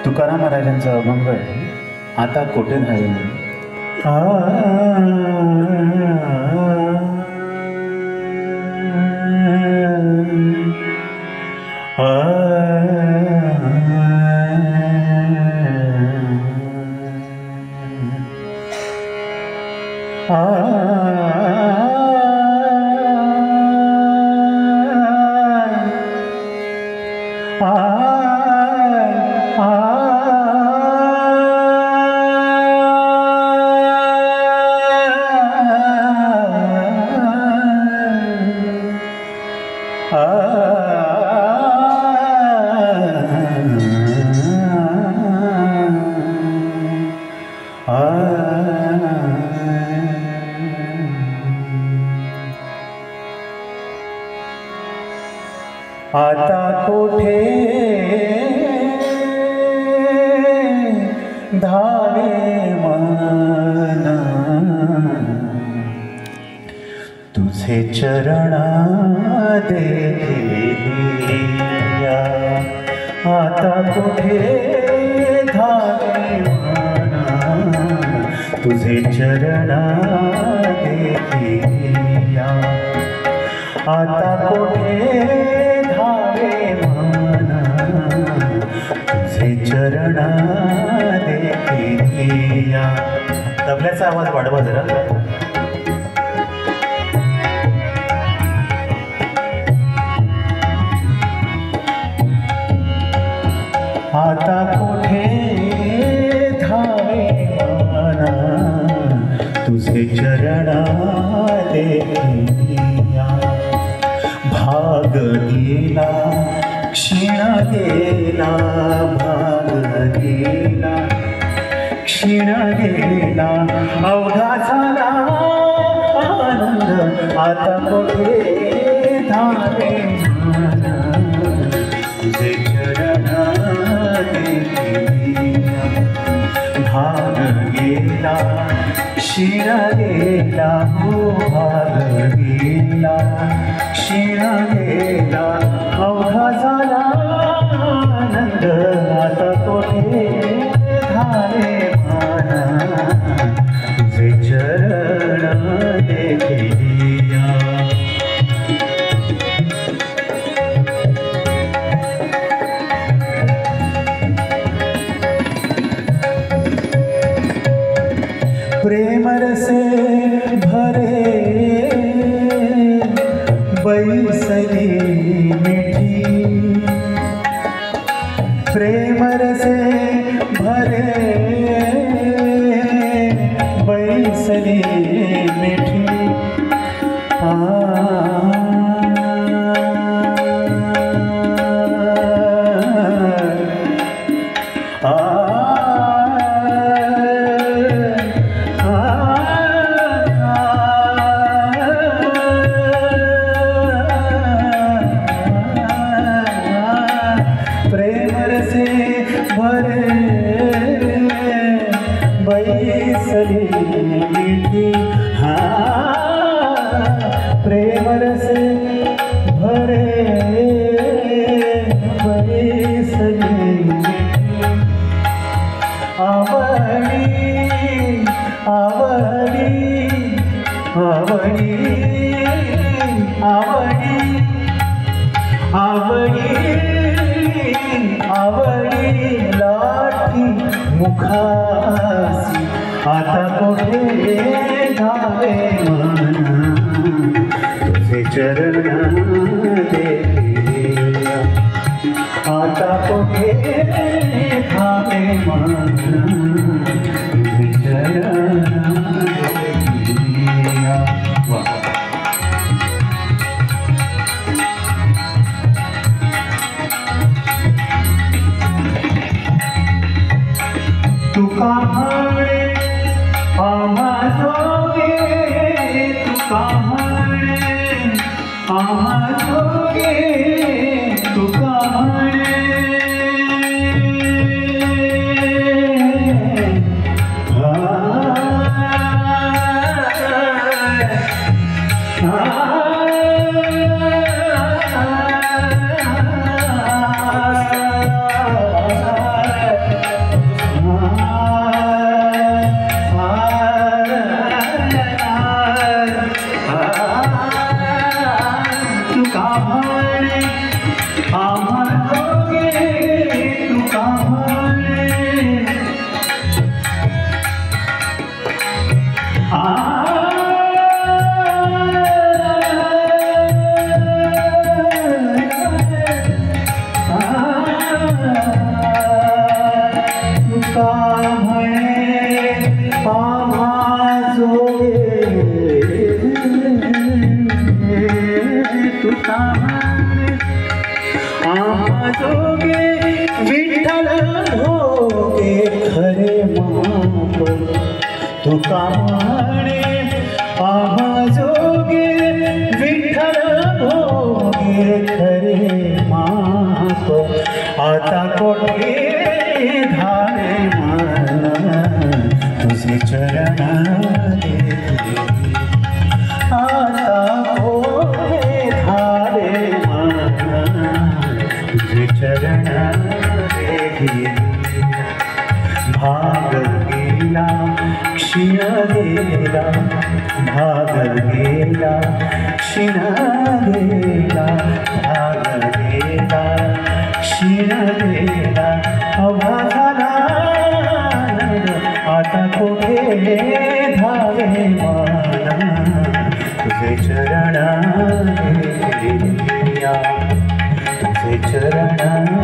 तुकाराम महाराजांचा अभंग आहे, आता कोठे धावे म्हणून. आता कोठे धावे मन तुझे चरण देखिया. आता कोठे धावे मन तुझे चरण देखिया. आता कोठे धावे मन तुझे चरण देखिया. तबल्याचा आवाज वाढवा जरा. आता कोठे धावे मन तुझे चरण देखिया. भाग गेला क्षीण गेला, भाग गेला क्षीण गेला, अवघा झाला आनंद. आता कोठे धावे मन तुझे चरण देखिया. भाग गेला क्षीण गेला, हो भाग गेला क्षीण गेला, अवघा झाला आनंद. आता कोठे धावे मन तुझे चरण देखिया. प्रेम रसे भरे बैसली मिठी, प्रेम रसे भरे बैसली मिठी. बैसली मिठी. प्रेम रसे भरे बैसली मिठी. आवडी आवडी आवडी आवडी आवडी आवडी लाठी मुखासी. आता कोठे धावे मन तुझे चरण देखिया. आता कोठे धावे मन तुझे चरण देखिया. तुका म्हणे आम्हा जोगे, तुका म्हणे आम्हा जोगे, तुका म्हणे आमाजोगे विठ्ठल भोगे खरे माप तुका म्हणे आमाजोगे विठ्ठल भोगे खरे माप आता कोठे धारे मन तुझे चरण आता कोठे धारे चरण भाग गेला क्षीण गेला भाग गेला क्षीण गेला भाग गेला क्षीण गेला अभा झाला आता कुठे धावे मन तुझे चरण तुझे चरण